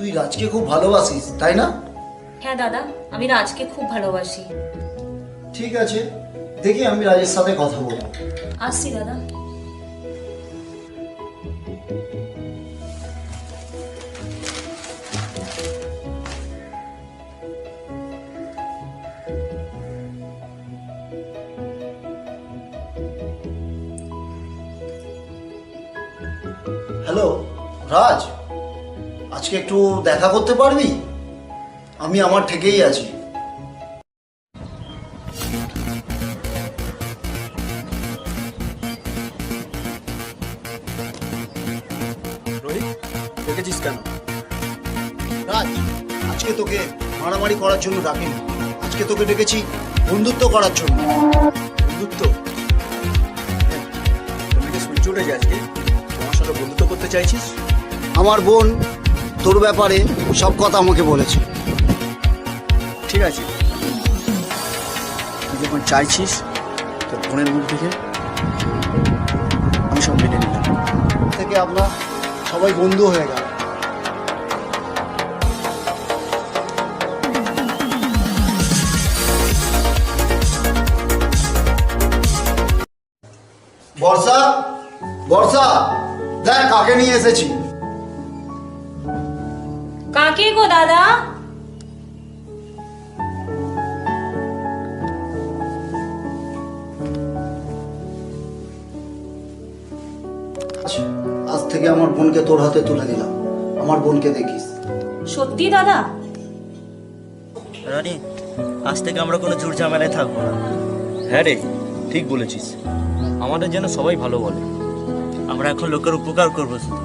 তুই রাজকে খুব ভালোবাসিস তাই না? হ্যাঁ দাদা, আমি রাজকে খুব ভালোবাসি। ঠিক আছে, দেখি আমি রাজের সাথে কথা বলবো। আসছি দাদা। হ্যালো রাজ, আজকে একটু দেখা করতে পারবি? আমি আমার থেকেই আছি। রোহিত, দেখেছিস কেন? রাজ, আজকে তোকে মারামারি করার জন্য ডাকিনি, আজকে তোকে ডেকেছি বন্ধুত্ব করার জন্য। বন্ধুত্ব? তুমি কি সূর্য উঠে যায় আজকে? তোমার সাথে বন্ধুত্ব করতে চাইছিস? আমার বোন তোর ব্যাপারে সব কথা আমাকে বলেছে। ঠিক আছে, তুই যখন চাইছিস তোর বোনের মুখ থেকে আমি সব মেনে নিলাম। থেকে আমরা সবাই বন্ধু হয়ে গেল। বর্ষা, বর্ষা, দেখ কাকে নিয়ে এসেছি। কাকে গো দাদা? আজ থেকে আমার বোনকে তোর হাতে তুলে দিলাম, আমার বোনকে দেখিস। সত্যি দাদা? রানী, আজ থেকে আমরা কোনো ঝুট ঝামেলায় থাকবো না। হ্যাঁ রে, ঠিক বলেছিস। আমাদের যেন সবাই ভালো বলে। আমরা এখন লোকের উপকার করবো শুধু।